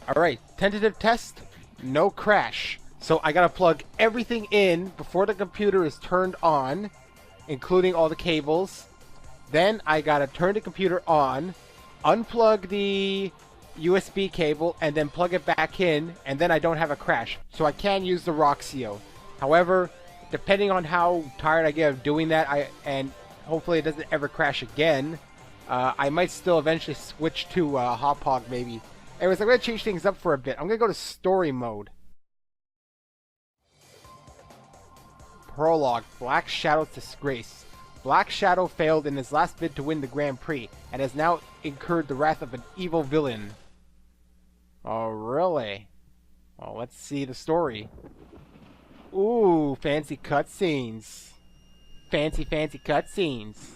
Alright, tentative test, no crash. So I gotta plug everything in before the computer is turned on, including all the cables. Then I gotta turn the computer on, unplug the USB cable, and then plug it back in, and then I don't have a crash. So I can use the Roxio. However, depending on how tired I get of doing that, and hopefully it doesn't ever crash again, I might still eventually switch to Hop Hog maybe. Anyways, I'm going to change things up for a bit. I'm going to go to story mode. Prologue, Black Shadow's disgrace. Black Shadow failed in his last bid to win the Grand Prix, and has now incurred the wrath of an evil villain. Oh, really? Well, let's see the story. Ooh, fancy cutscenes. Fancy cutscenes.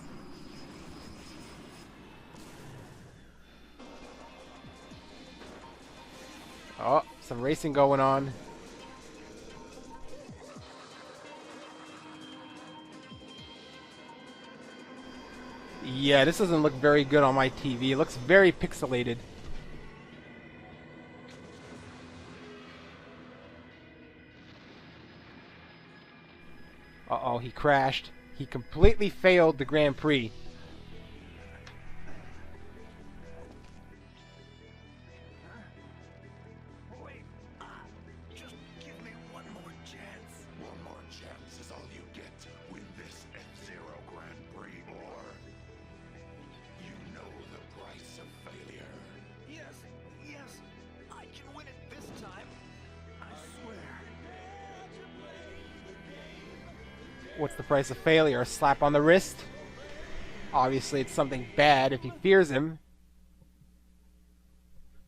Oh, some racing going on. Yeah, this doesn't look very good on my TV. It looks very pixelated. Uh-oh, he crashed. He completely failed the Grand Prix. What's the price of failure? A slap on the wrist? Obviously, it's something bad if he fears him.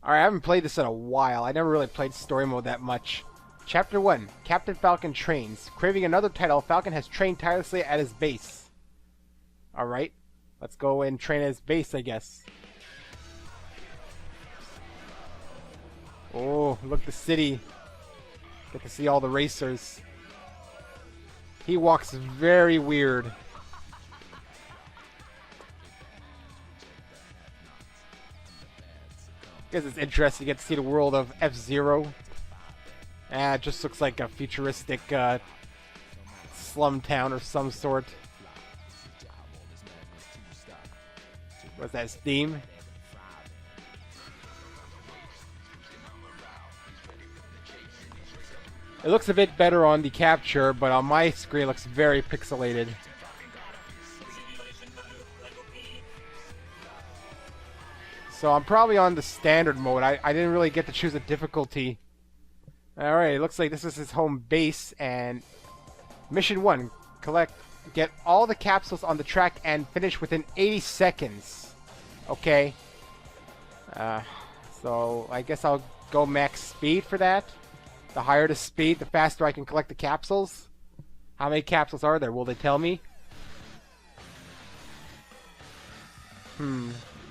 Alright, I haven't played this in a while. I never really played story mode that much. Chapter 1. Captain Falcon trains. Craving another title, Falcon has trained tirelessly at his base. Alright. Let's go and train at his base, I guess. Oh, look at the city. Get to see all the racers. He walks very weird. Guess it's interesting to get to see the world of F-Zero. It just looks like a futuristic slum town of some sort. What's that, his theme? It looks a bit better on the capture, but on my screen it looks very pixelated. So I'm probably on the standard mode. I didn't really get to choose a difficulty. Alright, it looks like this is his home base, and Mission 1, get all the capsules on the track and finish within 80 seconds. Okay. So I guess I'll go max speed for that. The higher the speed, the faster I can collect the capsules. How many capsules are there? Will they tell me?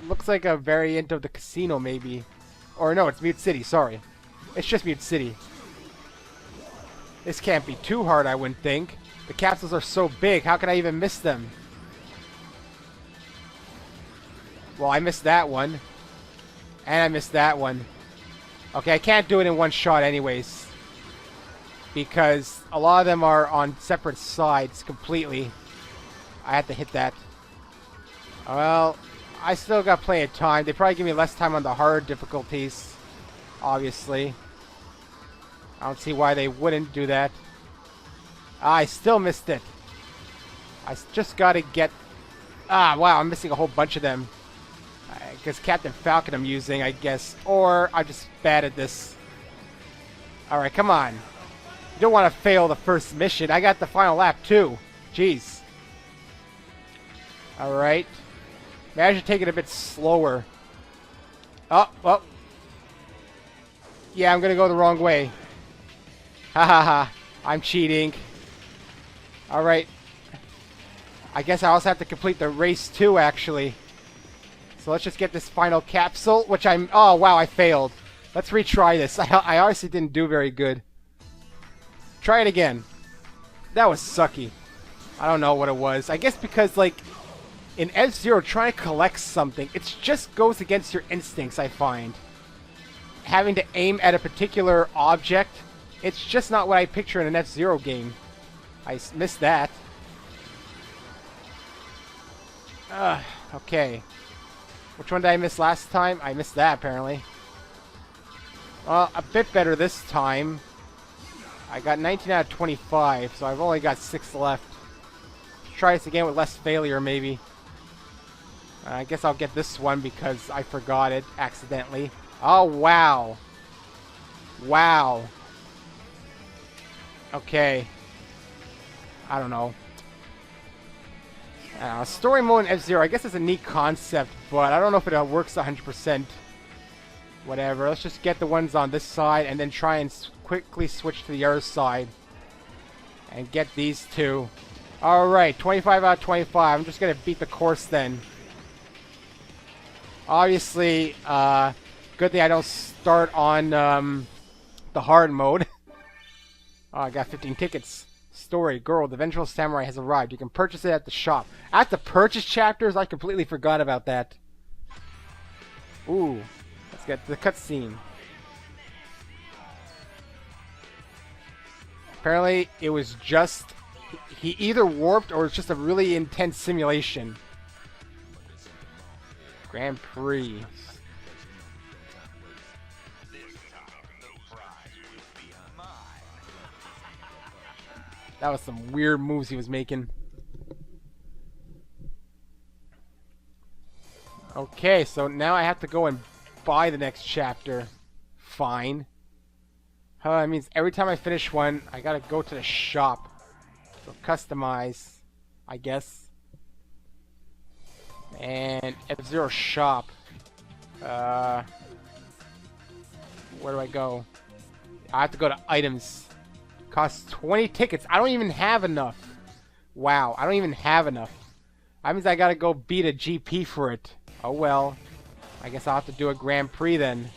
Looks like a variant of the casino, maybe. Or no, it's Mute City, sorry. It's just Mute City. This can't be too hard, I wouldn't think. The capsules are so big, how can I even miss them? Well, I missed that one. And I missed that one. Okay, I can't do it in one shot anyways. Because a lot of them are on separate sides completely. I had to hit that. Well, I still got plenty of time. They probably give me less time on the hard difficulties. Obviously. I don't see why they wouldn't do that. I still missed it. I just gotta get... wow, I'm missing a whole bunch of them. Because Captain Falcon I'm using, I guess. Or I'm just bad at this. Alright, come on. You don't want to fail the first mission. I got the final lap too. Jeez. Alright. Maybe I should take it a bit slower. Oh, well. Yeah, I'm gonna go the wrong way. Ha ha ha. I'm cheating. Alright. I guess I also have to complete the race too, actually. So let's just get this final capsule, which I'm... Oh, wow, I failed. Let's retry this. I honestly didn't do very good. Try it again. That was sucky. I don't know what it was. I guess because, like, in F-Zero, trying to collect something, it just goes against your instincts, I find. having to aim at a particular object, it's just not what I picture in an F-Zero game. I missed that. Okay. Which one did I miss last time? I missed that, apparently. Well, a bit better this time. I got 19 out of 25, so I've only got 6 left. Let's try this again with less failure, maybe. I guess I'll get this one because I forgot it accidentally. Oh, wow. Wow. Okay. I don't know. Story mode in F-Zero, I guess it's a neat concept, but I don't know if it works 100%. Whatever, let's just get the ones on this side and then try and quickly switch to the other side. And get these two. Alright, 25 out of 25. I'm just going to beat the course then. Obviously, good thing I don't start on the hard mode. Oh, I got 15 tickets. Story, girl, the vengeful samurai has arrived. You can purchase it at the shop. At the purchase chapters? I completely forgot about that. Ooh, let's get the cutscene. Apparently, it was just... He either warped or it's just a really intense simulation. Grand Prix. That was some weird moves he was making. Okay, so now I have to go and buy the next chapter. Fine. That means every time I finish one, I gotta go to the shop. So customize, I guess. And F-Zero shop. Where do I go? I have to go to items. Costs 20 tickets. I don't even have enough. Wow, I don't even have enough. That means I gotta go beat a GP for it. Oh well. I guess I'll have to do a Grand Prix then.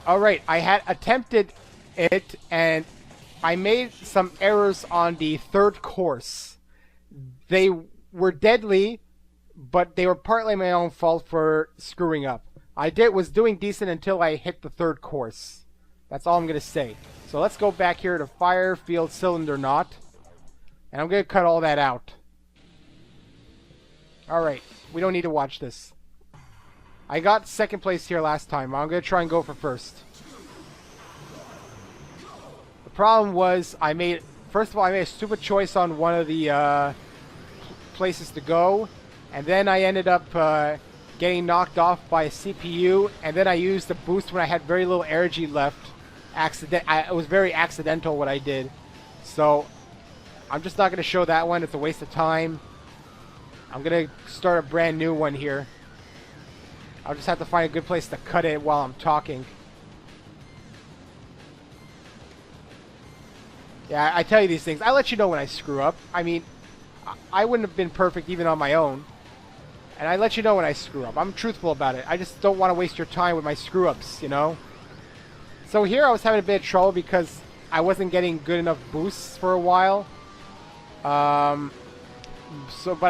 Alright, I had attempted it and I made some errors on the third course. They were deadly, but they were partly my own fault for screwing up. I was doing decent until I hit the third course. That's all I'm going to say. So let's go back here to Fire Field Cylinder Knot. And I'm going to cut all that out. Alright, we don't need to watch this. I got second place here last time. I'm going to try and go for first. The problem was, first of all, I made a stupid choice on one of the places to go. And then I ended up... getting knocked off by a CPU, and then I used the boost when I had very little energy left. It was very accidental what I did. So, I'm just not going to show that one. It's a waste of time. I'm going to start a brand new one here. I'll just have to find a good place to cut it while I'm talking. Yeah, I tell you these things. I let you know when I screw up. I mean, I wouldn't have been perfect even on my own. And I let you know when I screw up. I'm truthful about it. I just don't want to waste your time with my screw-ups, you know? So here I was having a bit of trouble because I wasn't getting good enough boosts for a while. But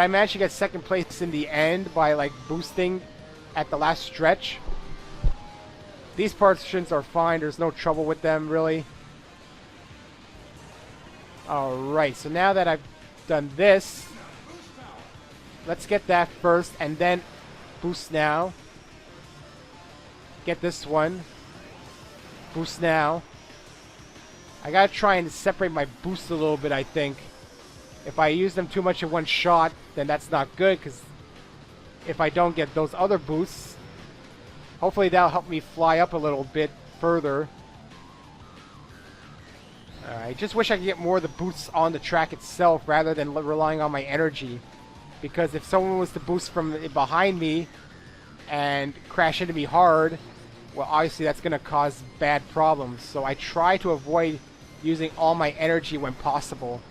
I managed to get second place in the end by, like, boosting at the last stretch. These portions are fine. There's no trouble with them, really. Alright, so now that I've done this... Let's get that first, and then boost now. Get this one. Boost now. I gotta try and separate my boosts a little bit, I think. If I use them too much in one shot, then that's not good, because if I don't get those other boosts, hopefully that'll help me fly up a little bit further. I just wish I could get more of the boosts on the track itself, rather than relying on my energy. Because if someone was to boost from behind me and crash into me hard, well, obviously that's going to cause bad problems. So I try to avoid using all my energy when possible.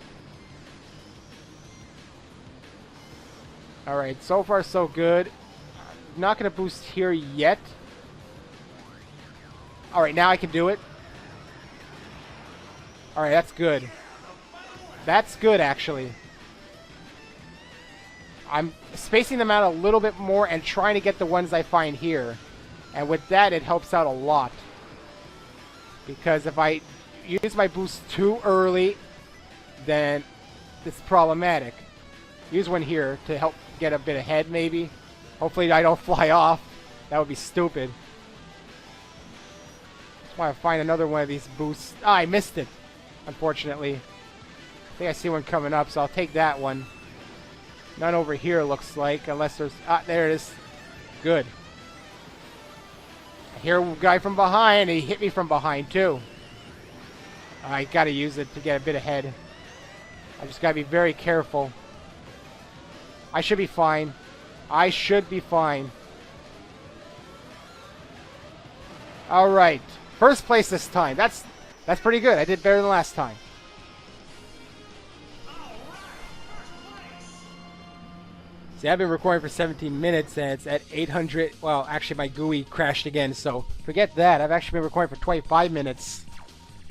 Alright, so far so good. Not going to boost here yet. Alright, now I can do it. Alright, that's good. That's good, actually. I'm spacing them out a little bit more and trying to get the ones I find here. And with that, it helps out a lot. Because if I use my boost too early, then it's problematic. Use one here to help get a bit ahead, maybe. Hopefully I don't fly off. That would be stupid. Just want to find another one of these boosts. Ah, I missed it, unfortunately. I think I see one coming up, so I'll take that one. None over here, looks like, unless there's... Ah, there it is. Good. I hear a guy from behind, and he hit me from behind, too. I gotta use it to get a bit ahead. I just gotta be very careful. I should be fine. I should be fine. Alright. First place this time. That's pretty good. I did better than last time. See, I've been recording for 17 minutes and it's at 800. Well, actually my GUI crashed again, so forget that. I've actually been recording for 25 minutes.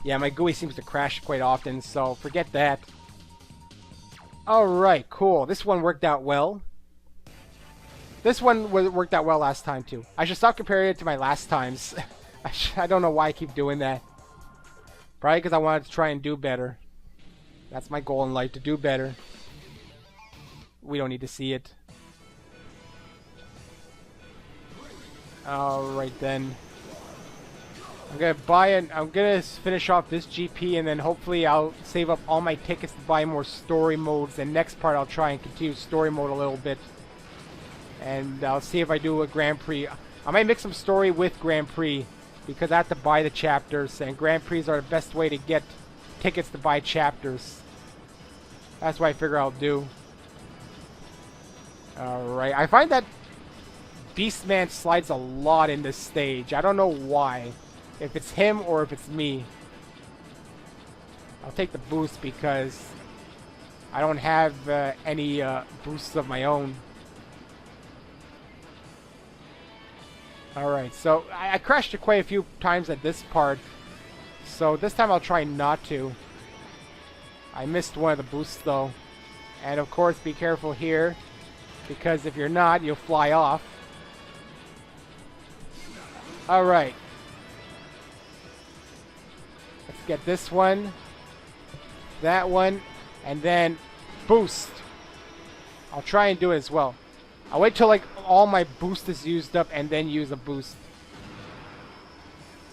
Yeah, my GUI seems to crash quite often, so forget that. Alright, cool. This one worked out well. This one worked out well last time, too. I should stop comparing it to my last times. I don't know why I keep doing that. Probably because I wanted to try and do better. That's my goal in life, to do better. We don't need to see it. Alright then. I'm gonna finish off this GP and then hopefully I'll save up all my tickets to buy more story modes. And next part I'll try and continue story mode a little bit. And I'll see if I do a Grand Prix. I might mix some story with Grand Prix because I have to buy the chapters, and Grand Prix are the best way to get tickets to buy chapters. That's what I figure I'll do. Alright, I find that Beastman slides a lot in this stage. I don't know why. If it's him or if it's me. I'll take the boost because I don't have any boosts of my own. Alright, so I crashed it quite a few times at this part. So this time I'll try not to. I missed one of the boosts though. And of course be careful here. Because if you're not, you'll fly off. Alright. Let's get this one. That one. And then boost. I'll try and do it as well. I'll wait till like all my boost is used up and then use a boost.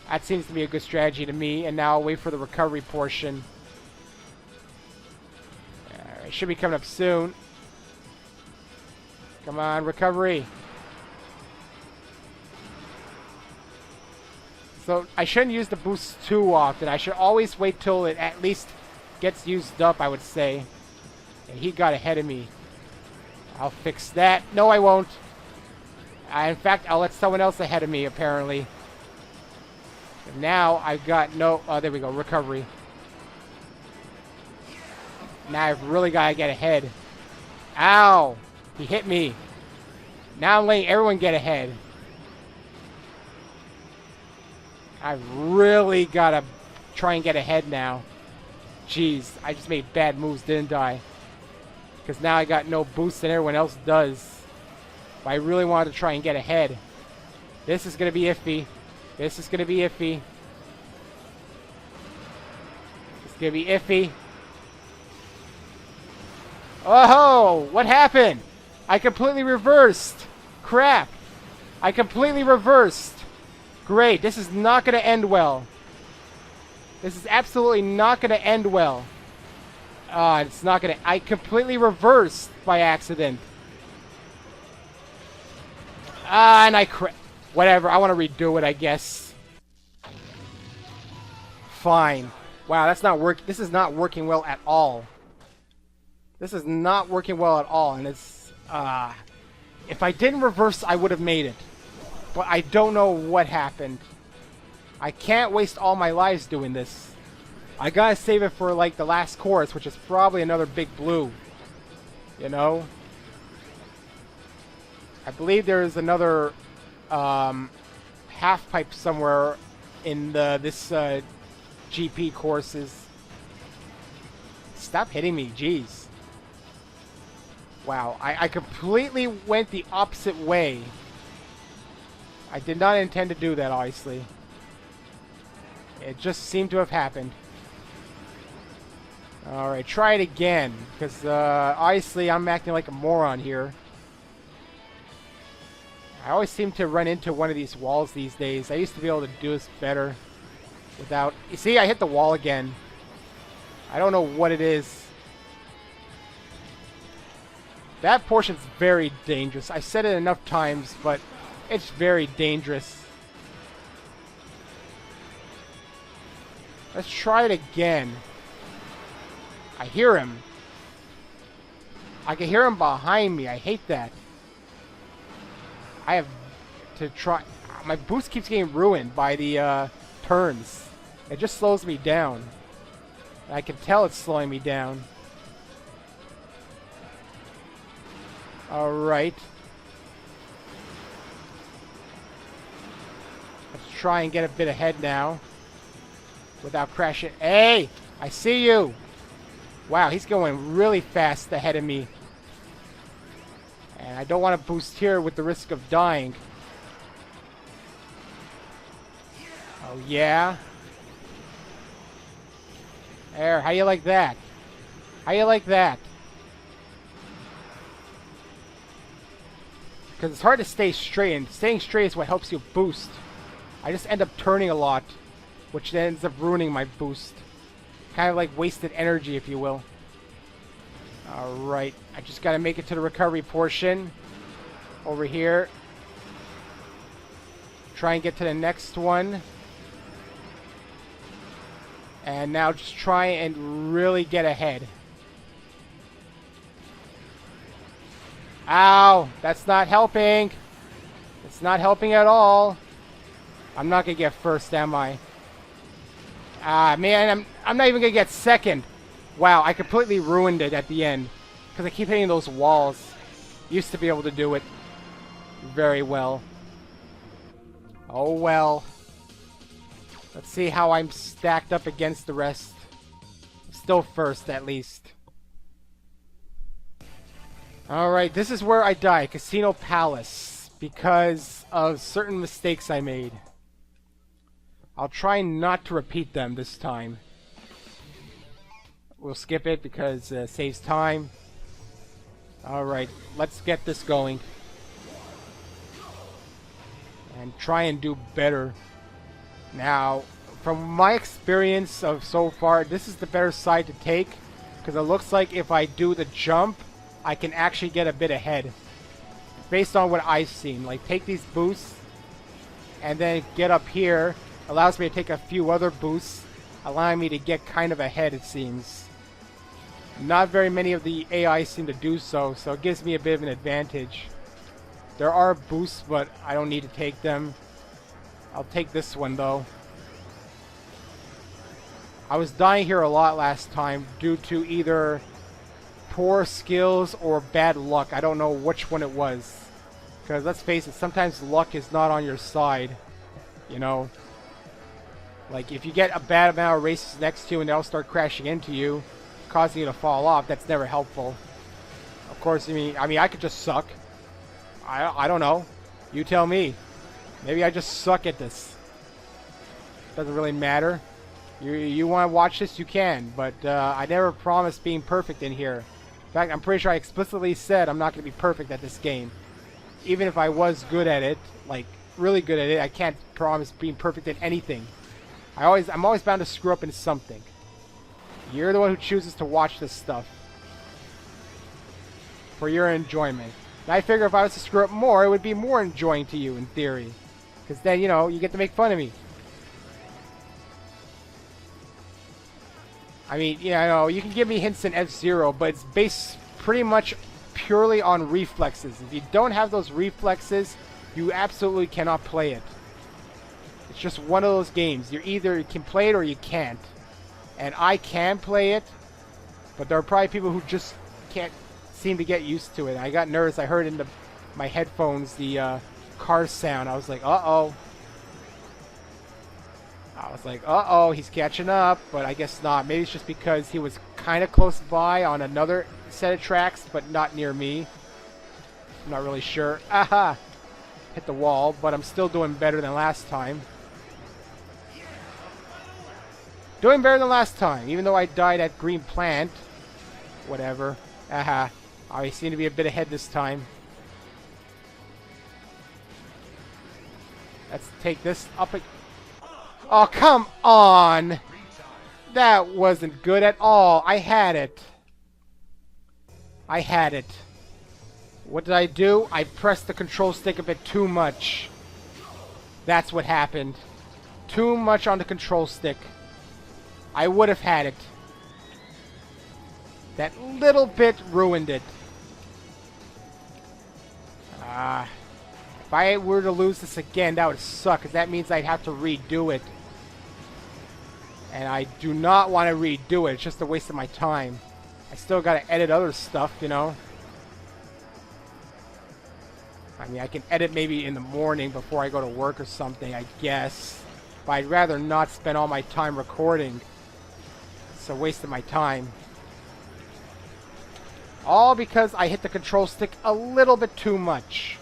That seems to be a good strategy to me. And now I'll wait for the recovery portion. It should be coming up soon. Come on, recovery. So I shouldn't use the boost too often. I should always wait till it at least gets used up, I would say. And he got ahead of me. I'll fix that. No, I won't. In fact, I'll let someone else ahead of me, apparently. And now I've got no... Oh, there we go. Recovery. Now I've really got to get ahead. Ow! He hit me. Now I'm letting everyone get ahead. I've really got to try and get ahead now. Jeez, I just made bad moves, didn't I? Because now I got no boost and everyone else does. But I really wanted to try and get ahead. This is going to be iffy. This is going to be iffy. It's going to be iffy. Oh, what happened? I completely reversed. Crap. I completely reversed. Great. This is not going to end well. This is absolutely not going to end well. It's not going to... I completely reversed by accident. And I whatever. I want to redo it, I guess. Fine. Wow, that's not working. This is not working well at all. This is not working well at all, and it's, if I didn't reverse, I would have made it. But I don't know what happened. I can't waste all my lives doing this. I gotta save it for, like, the last course, which is probably another big blue. You know? I believe there is another, half pipe somewhere in this, GP courses. Stop hitting me, jeez. Wow, I completely went the opposite way. I did not intend to do that, obviously. It just seemed to have happened. Alright, try it again. Because, obviously, I'm acting like a moron here. I always seem to run into one of these walls these days. I used to be able to do this better without... You see, I hit the wall again. I don't know what it is. That portion's very dangerous. I said it enough times, but it's very dangerous. Let's try it again. I hear him. I can hear him behind me. I hate that. I have to try... My boost keeps getting ruined by the turns. It just slows me down. I can tell it's slowing me down. Alright. Let's try and get a bit ahead now. Without crashing. Hey! I see you! Wow, he's going really fast ahead of me. And I don't want to boost here with the risk of dying. Oh, yeah? There, how you like that? How you like that? Because it's hard to stay straight, and staying straight is what helps you boost. I just end up turning a lot, which ends up ruining my boost. Kind of like wasted energy, if you will. Alright, I just gotta make it to the recovery portion. Over here. Try and get to the next one. And now just try and really get ahead. Ow! That's not helping! It's not helping at all. I'm not gonna get first, am I? Ah, man, I'm not even gonna get second. Wow, I completely ruined it at the end. Because I keep hitting those walls. Used to be able to do it very well. Oh well. Let's see how I'm stacked up against the rest. Still first, at least. Alright, this is where I die. Casino Palace. Because of certain mistakes I made. I'll try not to repeat them this time. We'll skip it because it saves time. Alright, let's get this going. And try and do better. Now, from my experience of so far, this is the better side to take. Because it looks like if I do the jump, I can actually get a bit ahead. Based on what I've seen. Like, take these boosts, and then get up here. Allows me to take a few other boosts, allowing me to get kind of ahead, it seems. Not very many of the AI seem to do so, so it gives me a bit of an advantage. There are boosts, but I don't need to take them. I'll take this one, though. I was dying here a lot last time due to either poor skills or bad luck. I don't know which one it was. Because let's face it, sometimes luck is not on your side. You know? Like, if you get a bad amount of races next to you and they all start crashing into you, causing you to fall off, that's never helpful. Of course, I mean, I could just suck. I don't know. You tell me. Maybe I just suck at this. Doesn't really matter. You want to watch this, you can. But I never promised being perfect in here. In fact, I'm pretty sure I explicitly said I'm not going to be perfect at this game. Even if I was good at it, like really good at it, I can't promise being perfect at anything. I'm always bound to screw up in something. You're the one who chooses to watch this stuff for your enjoyment. And I figure if I was to screw up more, it would be more enjoying to you in theory. Because then, you know, you get to make fun of me. I mean, you know, you can give me hints in F-Zero, but it's based pretty much purely on reflexes. If you don't have those reflexes, you absolutely cannot play it. It's just one of those games. You either can play it or you can't. And I can play it, but there are probably people who just can't seem to get used to it. I got nervous. I heard in my headphones the car sound. I was like, uh-oh. He's catching up, but I guess not. Maybe it's just because he was kind of close by on another set of tracks, but not near me. I'm not really sure. Aha! Hit the wall, but I'm still doing better than last time. Doing better than last time, even though I died at Green Plant. Whatever. Aha. I seem to be a bit ahead this time. Let's take this up. Oh, come on! That wasn't good at all. I had it. I had it. What did I do? I pressed the control stick a bit too much. That's what happened. Too much on the control stick. I would have had it. That little bit ruined it. If I were to lose this again, that would suck, because that means I'd have to redo it. And I do not want to redo it. It's just a waste of my time. I still got to edit other stuff, you know. I mean, I can edit maybe in the morning before I go to work or something, I guess. But I'd rather not spend all my time recording. It's a waste of my time. All because I hit the control stick a little bit too much.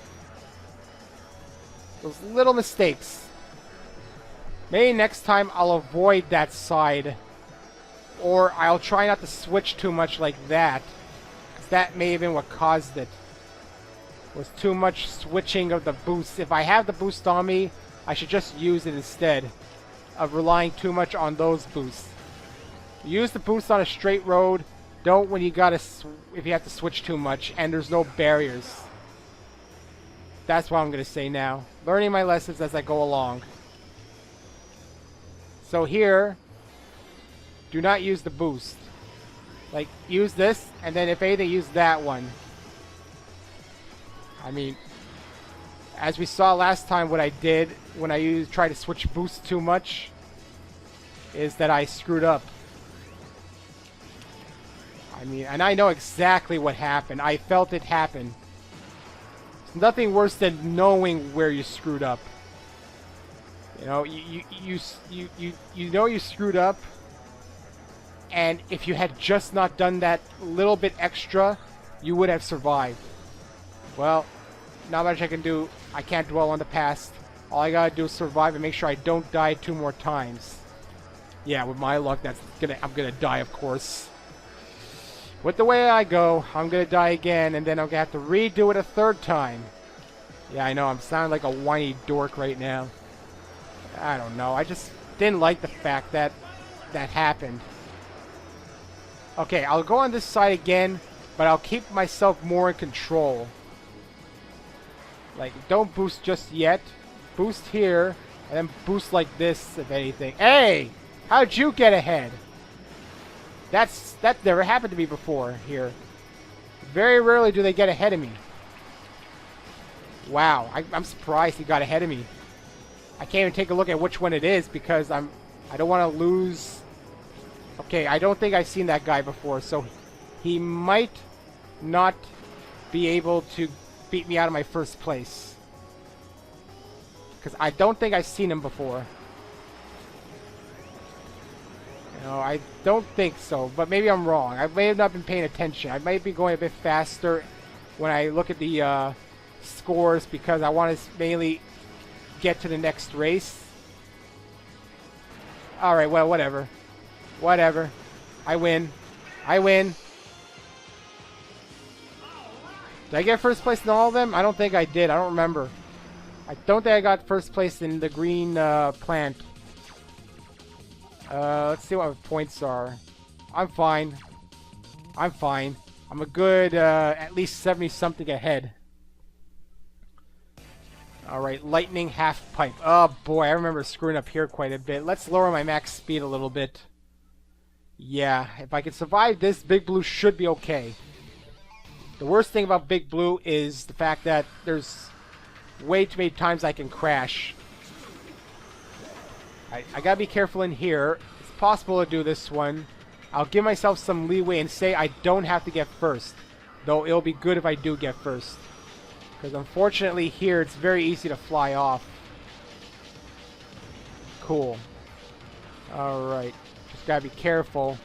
Those little mistakes. Maybe next time I'll avoid that side. Or I'll try not to switch too much like that. Because that may have been what caused it. Was too much switching of the boost. If I have the boost on me, I should just use it instead of relying too much on those boosts. Use the boost on a straight road. Don't when you gotta, if you have to switch too much and there's no barriers. That's what I'm gonna say now. Learning my lessons as I go along. So here, do not use the boost. Like, use this, and then if anything, use that one. I mean, as we saw last time, what I did when I tried to switch boosts too much is that I screwed up. I mean, and I know exactly what happened. I felt it happen. It's nothing worse than knowing where you screwed up. You know, you know you screwed up, and if you had just not done that little bit extra, you would have survived. Well, not much I can do. I can't dwell on the past. All I gotta do is survive and make sure I don't die 2 more times. Yeah, with my luck, I'm gonna die, of course. With the way I go, I'm gonna die again, and then I'm gonna have to redo it a 3rd time. Yeah, I know, I'm sounding like a whiny dork right now. I don't know, I just didn't like the fact that that happened. Okay, I'll go on this side again, but I'll keep myself more in control. Like, don't boost just yet. Boost here, and then boost like this, if anything. Hey! How'd you get ahead? That never happened to me before here. Very rarely do they get ahead of me. Wow, I'm surprised he got ahead of me. I can't even take a look at which one it is because I don't want to lose. Okay, I don't think I've seen that guy before, so he might not be able to beat me out of my 1st place. Because I don't think I've seen him before. No, I don't think so, but maybe I'm wrong. I may have not been paying attention. I might be going a bit faster when I look at the scores because I want to mainly get to the next race. Alright, well, whatever. Whatever. I win. I win. Did I get 1st place in all of them? I don't think I did. I don't remember. I don't think I got 1st place in the green plant. Let's see what my points are. I'm fine. I'm fine. I'm a good, at least 70-something ahead. Alright, lightning half pipe. Oh boy, I remember screwing up here quite a bit. Let's lower my max speed a little bit. Yeah, if I can survive this, Big Blue should be okay. The worst thing about Big Blue is the fact that there's way too many times I can crash. I gotta be careful in here. It's possible to do this one. I'll give myself some leeway and say I don't have to get 1st. Though it'll be good if I do get 1st. Because unfortunately here it's very easy to fly off. Cool. Alright. Just gotta be careful.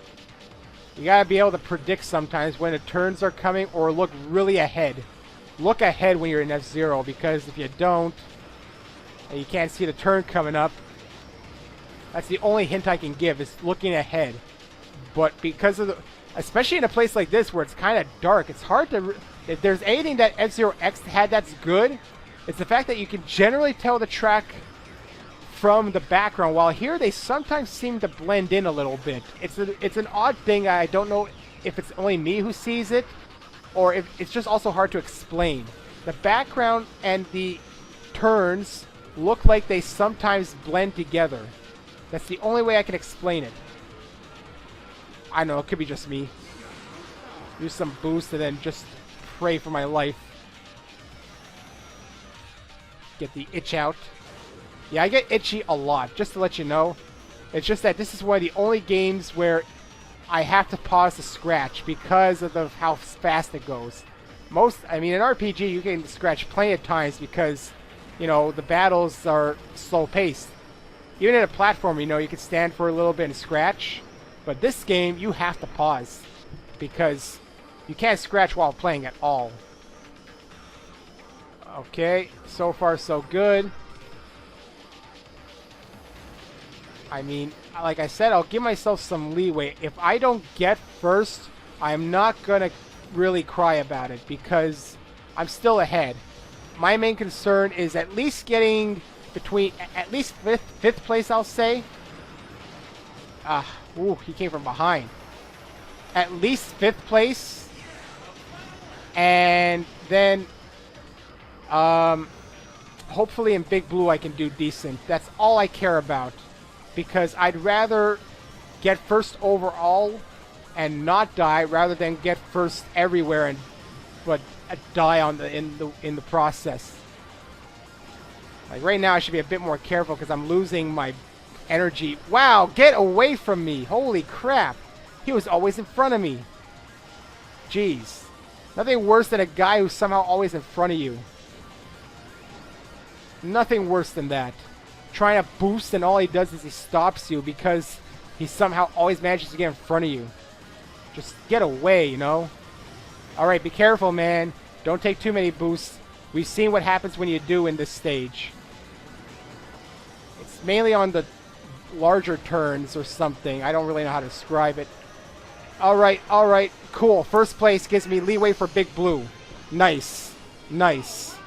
You gotta be able to predict sometimes when the turns are coming or look really ahead. Look ahead when you're in F-Zero, because if you don't, and you can't see the turn coming up, that's the only hint I can give, is looking ahead. But because of the, especially in a place like this where it's kind of dark, it's hard to, if there's anything that F-Zero X had that's good, it's the fact that you can generally tell the track from the background, while here they sometimes seem to blend in a little bit. It's an odd thing. I don't know if it's only me who sees it, or if it's just also hard to explain. The background and the turns look like they sometimes blend together. That's the only way I can explain it. I don't know, it could be just me. Use some boost and then just pray for my life. Get the itch out. Yeah, I get itchy a lot, just to let you know. It's just that this is one of the only games where I have to pause to scratch because of how fast it goes. I mean, in RPG, you can scratch plenty of times because, you know, the battles are slow paced. Even in a platform, you know, you can stand for a little bit and scratch. But this game, you have to pause because you can't scratch while playing at all. Okay, so far so good. I mean, like I said, I'll give myself some leeway. If I don't get first, I'm not going to really cry about it because I'm still ahead. My main concern is at least getting between, at least fifth place, I'll say. Ooh, he came from behind. At least 5th place. And then, hopefully in Big Blue I can do decent. That's all I care about. Because I'd rather get first overall and not die rather than get first everywhere and die in the process. Like right now I should be a bit more careful because I'm losing my energy. Wow, get away from me. Holy crap. He was always in front of me. Jeez. Nothing worse than a guy who's somehow always in front of you. Nothing worse than that. Trying to boost and all he does is he stops you because he somehow always manages to get in front of you. Just get away, you know? Alright, be careful, man. Don't take too many boosts. We've seen what happens when you do in this stage. It's mainly on the larger turns or something. I don't really know how to describe it. Alright, cool. First place gives me leeway for Big Blue. Nice. Nice.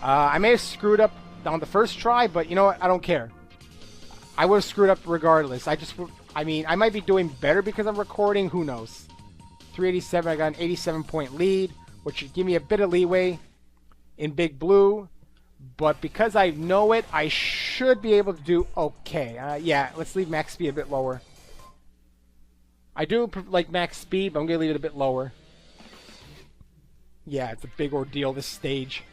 I may have screwed up on the first try, but you know what? I don't care. I would have screwed up regardless. I mean, I might be doing better because I'm recording. Who knows? 387, I got an 87-point lead, which should give me a bit of leeway in Big Blue. But because I know it, I should be able to do okay. Yeah, let's leave max speed a bit lower. I do like max speed, but I'm going to leave it a bit lower. Yeah, it's a big ordeal, this stage.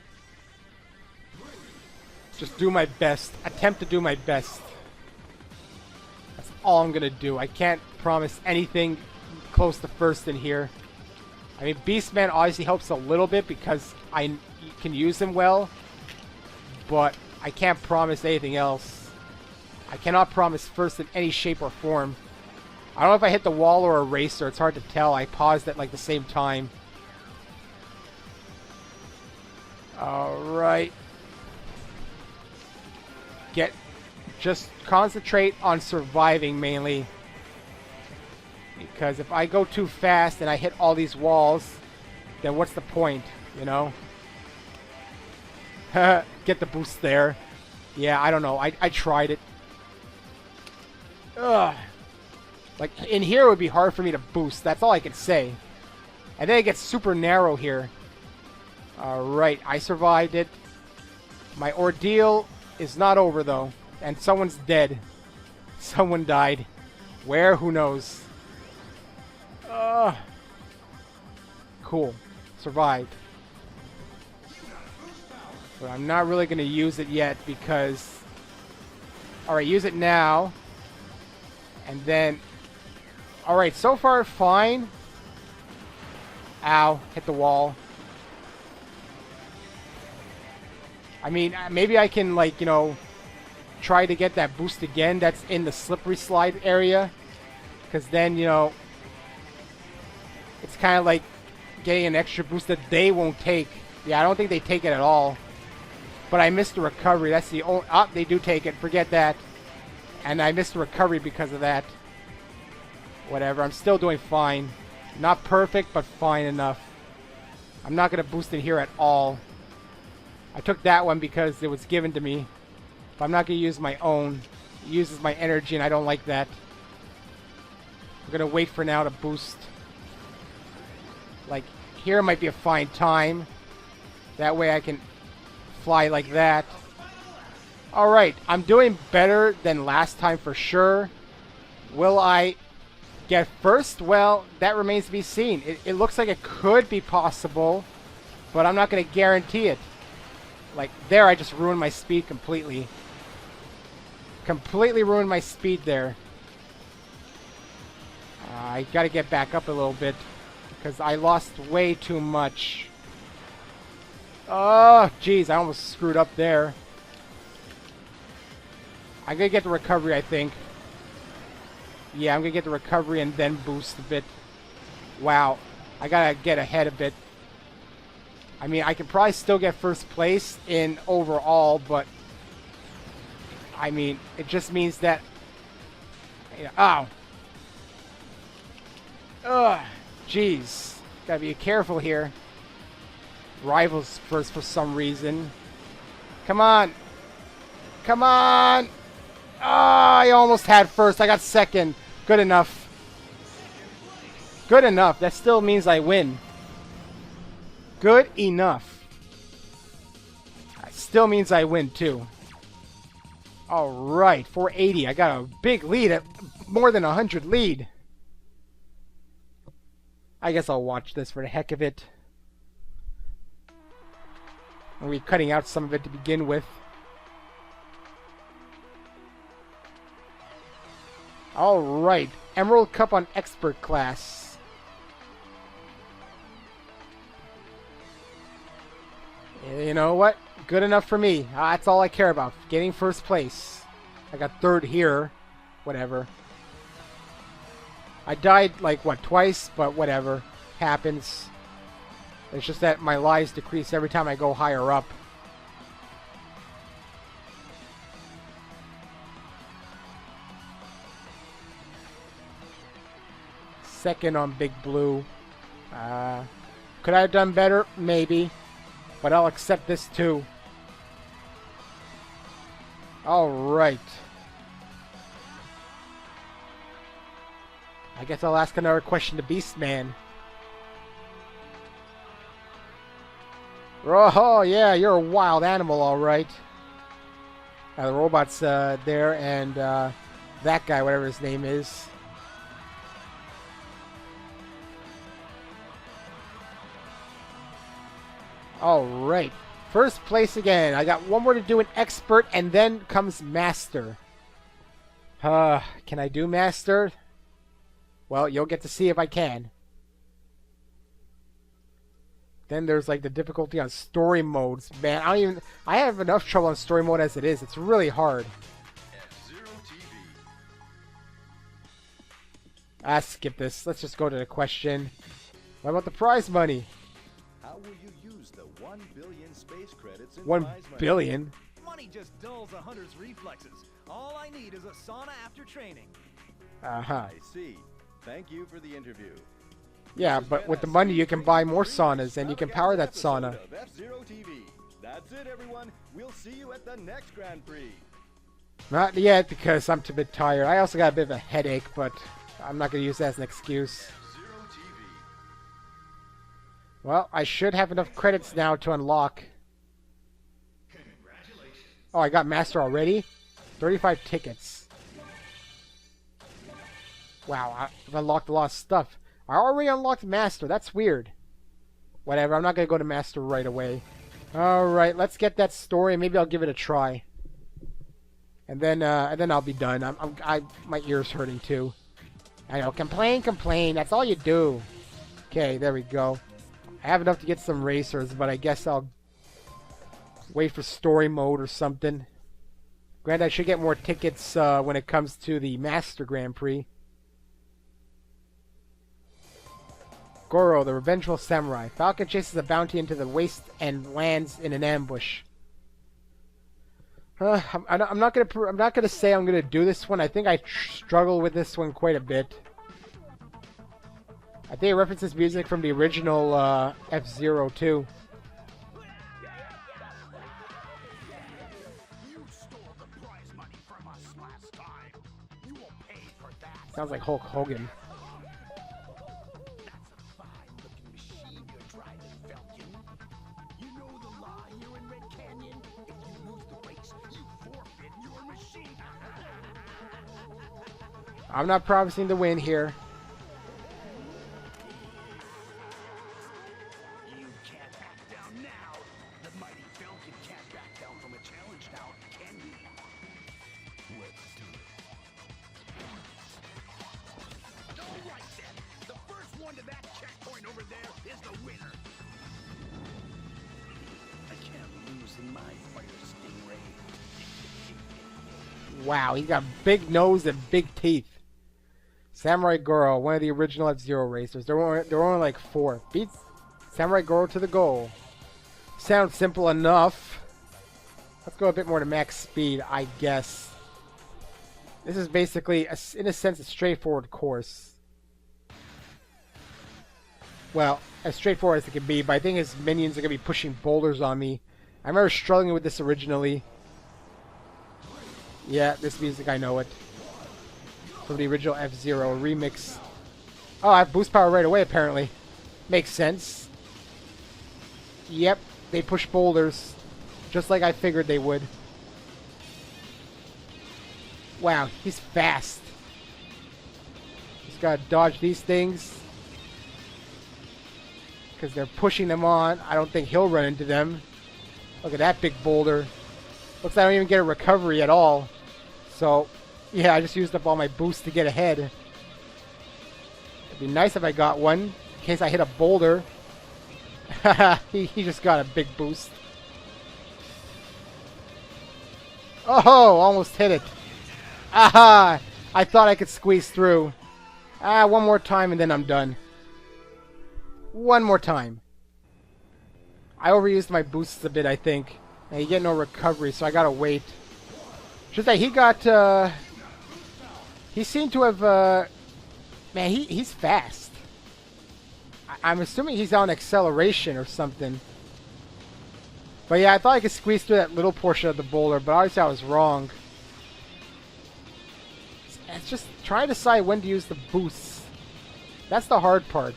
Just do my best. Attempt to do my best. That's all I'm going to do. I can't promise anything close to first in here. I mean, Beastman obviously helps a little bit because I can use him well. But I can't promise anything else. I cannot promise first in any shape or form. I don't know if I hit the wall or a racer. It's hard to tell. I paused at like the same time. Alright. Just concentrate on surviving mainly. Because if I go too fast and I hit all these walls, then what's the point, you know? Get the boost there. Yeah, I don't know. I tried it. Ugh. Like, in here it would be hard for me to boost. That's all I can say. And then it gets super narrow here. Alright, I survived it. My ordeal is not over, though. And someone's dead. Someone died. Where? Who knows? Cool. Survived. But I'm not really going to use it yet because... Alright, use it now. And then... Alright, so far fine. Ow, hit the wall. I mean, maybe I can, like, you know, try to get that boost again that's in the slippery slide area. Because then, you know, it's kind of like getting an extra boost that they won't take. Yeah, I don't think they take it at all. But I missed the recovery. That's the only... Oh, they do take it. Forget that. And I missed the recovery because of that. Whatever. I'm still doing fine. Not perfect, but fine enough. I'm not going to boost it here at all. I took that one because it was given to me. But I'm not going to use my own. It uses my energy, and I don't like that. I'm going to wait for now to boost. Like, here might be a fine time. That way I can fly like that. Alright, I'm doing better than last time for sure. Will I get first? Well, that remains to be seen. It looks like it could be possible, but I'm not going to guarantee it. Like, there I just ruined my speed completely. Completely ruined my speed there. I got to get back up a little bit because I lost way too much. Oh, jeez, I almost screwed up there. I'm going to get the recovery, I think. Yeah, I'm going to get the recovery and then boost a bit. Wow, I got to get ahead a bit. I mean, I can probably still get first place in overall, but I mean, it just means that, you know, ow. Ugh, jeez. Gotta be careful here. Rivals first for some reason. Come on. Come on. Ah, I almost had first. I got second. Good enough. Good enough. That still means I win. Good enough. That still means I win too. Alright, 480. I got a big lead, at more than 100 lead. I guess I'll watch this for the heck of it. I'll be cutting out some of it to begin with. Alright, Emerald Cup on Expert Class. You know what? Good enough for me. That's all I care about. Getting first place. I got third here. Whatever. I died, like, what, twice? But whatever. Happens. It's just that my lives decrease every time I go higher up. Second on Big Blue. Could I have done better? Maybe. But I'll accept this too. Alright. I guess I'll ask another question to Beastman. Oh, yeah, you're a wild animal, alright. The robot's there, and that guy, whatever his name is. Alright. First place again. I got one more to do in Expert, and then comes Master. Can I do Master? Well, you'll get to see if I can. Then there's like the difficulty on story modes. Man, I have enough trouble on story mode as it is. It's really hard. Skip this. Let's just go to the question. What about the prize money? How will you use the 1 billion space credits in 1 prize money? billion? Money just dulls a hunter's reflexes. All I need is a sauna after training. Uh-huh. I see. Thank you for the interview. Yeah, but with the money you can buy more saunas and you can power that sauna. F-Zero TV. That's it, everyone. We'll see you at the next Grand Prix. Not yet because I'm a bit tired. I also got a bit of a headache, but I'm not going to use that as an excuse. F-Zero TV. Well, I should have enough credits now to unlock. Oh, I got Master already? 35 tickets. Wow, I've unlocked a lot of stuff. I already unlocked Master. That's weird. Whatever, I'm not going to go to Master right away. Alright, let's get that story. Maybe I'll give it a try. And then I'll be done. My ear's hurting too. I know, complain. That's all you do. Okay, there we go. I have enough to get some racers, but I guess I'll wait for story mode or something. Granted, I should get more tickets when it comes to the Master Grand Prix. Goro, the revengeful samurai. Falcon chases a bounty into the waste and lands in an ambush. I'm not gonna say I'm gonna do this one. I think I struggle with this one quite a bit. I think it references music from the original F-Zero too. Sounds like Hulk Hogan. I'm not promising the win here. You can't back down now. The mighty Falcon can't back down from a challenge now, can you? Let's do it. All right then. The first one to that checkpoint over there is the winner. I can't lose in my fire stingray. Wow, he's got big nose and big teeth. Samurai Goro, one of the original F-Zero racers. There were only like 4. Beats Samurai Goro to the goal. Sounds simple enough. Let's go a bit more to max speed, I guess. This is basically, in a sense, a straightforward course. Well, as straightforward as it can be, but I think his minions are going to be pushing boulders on me. I remember struggling with this originally. Yeah, this music, I know it. From the original F-Zero remix. Oh, I have boost power right away, apparently. Makes sense. Yep, they push boulders. Just like I figured they would. Wow, he's fast. Just gotta dodge these things. Because they're pushing them on. I don't think he'll run into them. Look at that big boulder. Looks like I don't even get a recovery at all. So, yeah, I just used up all my boosts to get ahead. It'd be nice if I got one, in case I hit a boulder. he just got a big boost. Oh, almost hit it. Aha! I thought I could squeeze through. One more time and then I'm done. One more time. I overused my boosts a bit, I think. And you get no recovery, so I gotta wait. Should say, he got, he seemed to have, man, he's fast. I'm assuming he's on acceleration or something. But yeah, I thought I could squeeze through that little portion of the boulder, but obviously I was wrong. It's just trying to decide when to use the boosts. That's the hard part.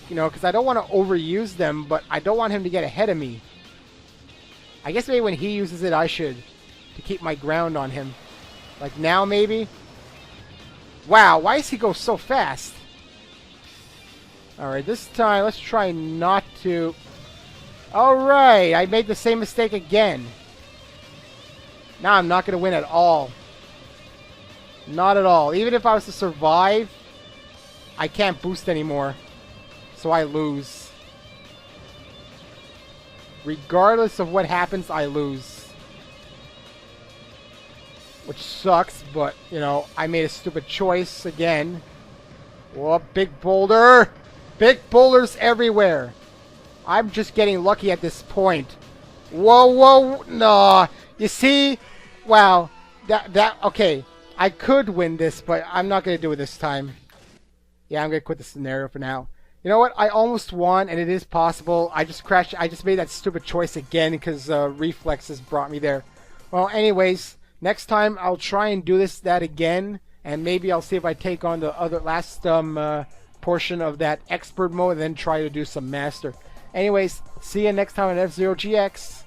You know, because I don't want to overuse them, but I don't want him to get ahead of me. I guess maybe when he uses it, I should, to keep my ground on him. Like now, maybe? Wow, why does he go so fast? Alright, this time, let's try not to... Alright, I made the same mistake again. Now I'm not going to win at all. Not at all. Even if I was to survive, I can't boost anymore. So I lose. Regardless of what happens, I lose. Which sucks, but, you know, I made a stupid choice again. Whoa, big boulder! Big boulders everywhere! I'm just getting lucky at this point. Whoa, whoa, no! You see? Wow. Okay. I could win this, but I'm not going to do it this time. Yeah, I'm going to quit the scenario for now. You know what? I almost won, and it is possible. I just crashed. I just made that stupid choice again because reflexes brought me there. Well, anyways, next time I'll try and do that again, and maybe I'll see if I take on the other last portion of that expert mode, and then try to do some master. Anyways, see you next time on F-Zero GX.